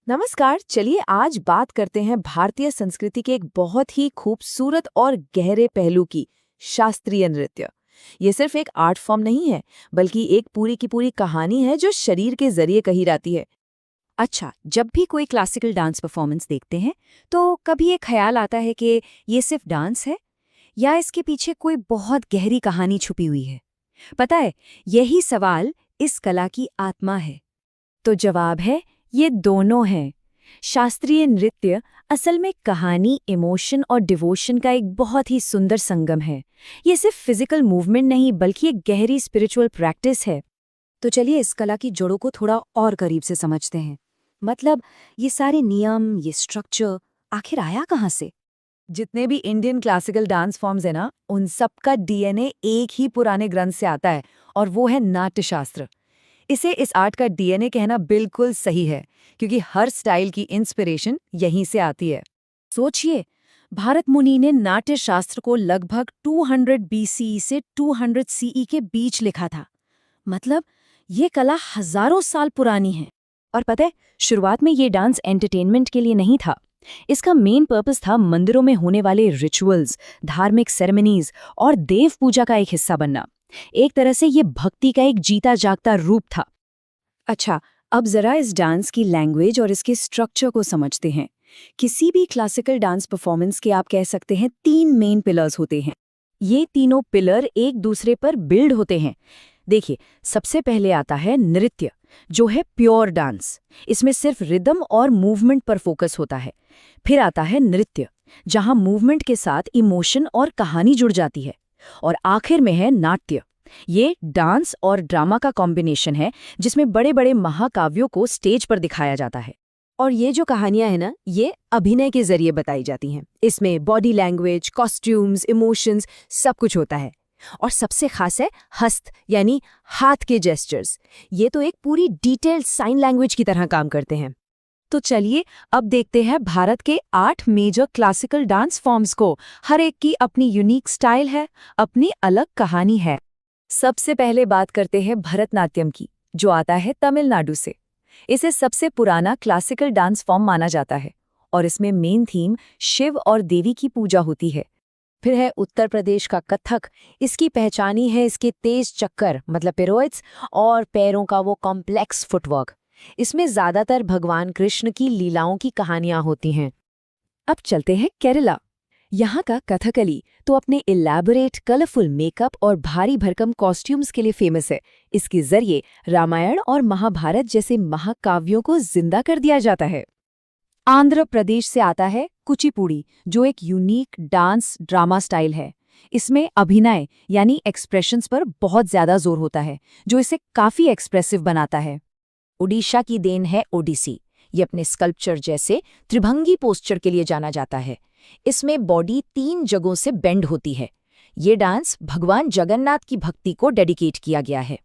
नमस्कार। चलिए आज बात करते हैं भारतीय संस्कृति के एक बहुत ही खूबसूरत और गहरे पहलू की, शास्त्रीय नृत्य। ये सिर्फ एक आर्ट फॉर्म नहीं है, बल्कि एक पूरी की पूरी कहानी है जो शरीर के जरिए कही जाती है। अच्छा, जब भी कोई क्लासिकल डांस परफॉर्मेंस देखते हैं तो कभी एक ख्याल आता है कि ये सिर्फ डांस है या इसके पीछे कोई बहुत गहरी कहानी छुपी हुई है। पता है, यही सवाल इस कला की आत्मा है। तो जवाब है, ये दोनों हैं। शास्त्रीय नृत्य असल में कहानी, इमोशन और डिवोशन का एक बहुत ही सुंदर संगम है। ये सिर्फ फिजिकल मूवमेंट नहीं बल्कि एक गहरी स्पिरिचुअल प्रैक्टिस है। तो चलिए इस कला की जड़ों को थोड़ा और करीब से समझते हैं। मतलब ये सारे नियम, ये स्ट्रक्चर आखिर आया कहाँ से? जितने भी इंडियन क्लासिकल डांस फॉर्म्स है ना, उन सबका डीएनए एक ही पुराने ग्रंथ से आता है, और वो है नाट्यशास्त्र। इसे इस आर्ट का डीएनए कहना बिल्कुल सही है, क्योंकि हर स्टाइल की इंस्पिरेशन यहीं से आती है। सोचिए, भारत मुनि ने नाट्य शास्त्र को लगभग 200 बीसीई से 200 सीई के बीच लिखा था। मतलब ये कला हजारों साल पुरानी है। और पता है, शुरुआत में ये डांस एंटरटेनमेंट के लिए नहीं था। इसका मेन पर्पस था मंदिरों में होने वाले रिचुअल्स, धार्मिक सेरेमनीज और देव पूजा का एक हिस्सा बनना। एक तरह से ये भक्ति का एक जीता जागता रूप था। अच्छा, अब जरा इस डांस की लैंग्वेज और इसके स्ट्रक्चर को समझते हैं। किसी भी क्लासिकल डांस परफॉर्मेंस के आप कह सकते हैं 3 मेन पिलर्स होते हैं। ये तीनों पिलर एक दूसरे पर बिल्ड होते हैं। देखिए, सबसे पहले आता है नृत्य, जो है प्योर डांस। इसमें सिर्फ रिदम और मूवमेंट पर फोकस होता है। फिर आता है नृत्य, जहां मूवमेंट के साथ इमोशन और कहानी जुड़ जाती है। और आखिर में है नाट्य। ये डांस और ड्रामा का कॉम्बिनेशन है, जिसमें बड़े बड़े महाकाव्यों को स्टेज पर दिखाया जाता है। और ये जो कहानियां हैं ना, ये अभिनय के जरिए बताई जाती हैं। इसमें बॉडी लैंग्वेज, कॉस्ट्यूम्स, इमोशंस सब कुछ होता है। और सबसे खास है हस्त, यानी हाथ के जेस्चर्स। ये तो एक पूरी डिटेल्ड साइन लैंग्वेज की तरह काम करते हैं। तो चलिए अब देखते हैं भारत के 8 मेजर क्लासिकल डांस फॉर्म्स को। हर एक की अपनी यूनिक स्टाइल है, अपनी अलग कहानी है। सबसे पहले बात करते हैं भरतनाट्यम की, जो आता है तमिलनाडु से। इसे सबसे पुराना क्लासिकल डांस फॉर्म माना जाता है, और इसमें मेन थीम शिव और देवी की पूजा होती है। फिर है उत्तर प्रदेश का कथक। इसकी पहचान ही है इसके तेज चक्कर, मतलब पिरोइड्स, और पैरों का वो कॉम्प्लेक्स फुटवर्क। इसमें ज्यादातर भगवान कृष्ण की लीलाओं की कहानियां होती हैं। अब चलते हैं केरला। यहाँ का कथकली तो अपने इलैबोरेट, कलरफुल मेकअप और भारी भरकम कॉस्ट्यूम्स के लिए फेमस है। इसके जरिए रामायण और महाभारत जैसे महाकाव्यों को जिंदा कर दिया जाता है। आंध्र प्रदेश से आता है कुचिपुड़ी, जो एक यूनिक डांस ड्रामा स्टाइल है। इसमें अभिनय यानी एक्सप्रेशंस पर बहुत ज्यादा जोर होता है, जो इसे काफी एक्सप्रेसिव बनाता है। ओडिशा की देन है ओडिसी। ये अपने स्कल्पचर जैसे त्रिभंगी पोस्चर के लिए जाना जाता है। इसमें बॉडी 3 जगहों से बेंड होती है। ये डांस भगवान जगन्नाथ की भक्ति को डेडिकेट किया गया है।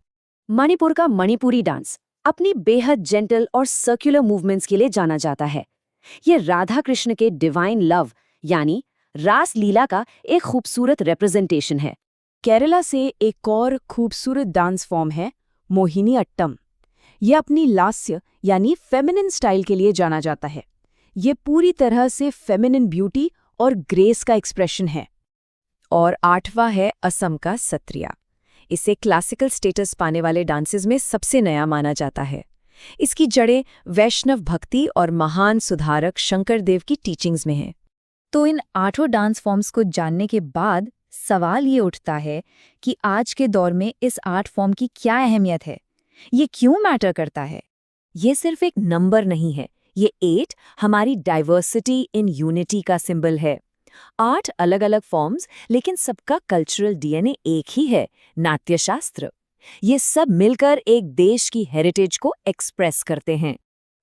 मणिपुर का मणिपुरी डांस अपनी बेहद जेंटल और सर्कुलर मूवमेंट्स के लिए जाना जाता है। ये राधा कृष्ण के डिवाइन लव यानी रास लीला का एक खूबसूरत रिप्रेजेंटेशन है। केरला से एक और खूबसूरत डांस फॉर्म है मोहिनी अट्टम। ये अपनी लास्य यानी फेमिनिन स्टाइल के लिए जाना जाता है। ये पूरी तरह से फेमिनिन ब्यूटी और ग्रेस का एक्सप्रेशन है। और 8वां है असम का सत्रिया। इसे क्लासिकल स्टेटस पाने वाले डांसेस में सबसे नया माना जाता है। इसकी जड़ें वैष्णव भक्ति और महान सुधारक शंकरदेव की टीचिंग्स में हैं। तो इन 8 डांस फॉर्म्स को जानने के बाद सवाल ये उठता है कि आज के दौर में इस आर्ट फॉर्म की क्या अहमियत है? ये क्यों मैटर करता है? ये सिर्फ एक नंबर नहीं है। ये 8 हमारी डाइवर्सिटी इन यूनिटी का सिंबल है। 8 अलग अलग फॉर्म्स, लेकिन सबका कल्चरल डीएनए एक ही है, नाट्यशास्त्र। ये सब मिलकर एक देश की हेरिटेज को एक्सप्रेस करते हैं।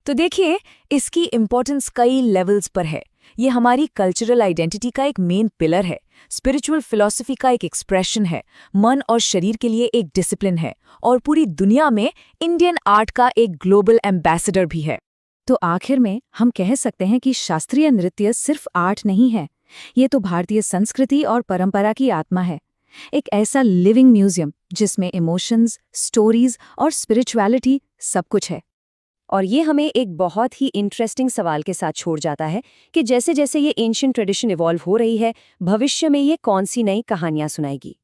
तो देखिए, इसकी इम्पोर्टेंस कई लेवल्स पर है। ये हमारी कल्चरल आइडेंटिटी का एक मेन पिलर है, स्पिरिचुअल फिलॉसफी का एक एक्सप्रेशन है, मन और शरीर के लिए एक डिसिप्लिन है, और पूरी दुनिया में इंडियन आर्ट का एक ग्लोबल एम्बेसडर भी है। तो आखिर में हम कह सकते हैं कि शास्त्रीय नृत्य सिर्फ आर्ट नहीं है, ये तो भारतीय संस्कृति और परंपरा की आत्मा है। एक ऐसा लिविंग म्यूजियम जिसमें इमोशंस, स्टोरीज और स्पिरिचुअलिटी सब कुछ है। और ये हमें एक बहुत ही इंटरेस्टिंग सवाल के साथ छोड़ जाता है कि जैसे जैसे ये एंशिएंट ट्रेडिशन इवॉल्व हो रही है, भविष्य में ये कौन सी नई कहानियां सुनाएगी।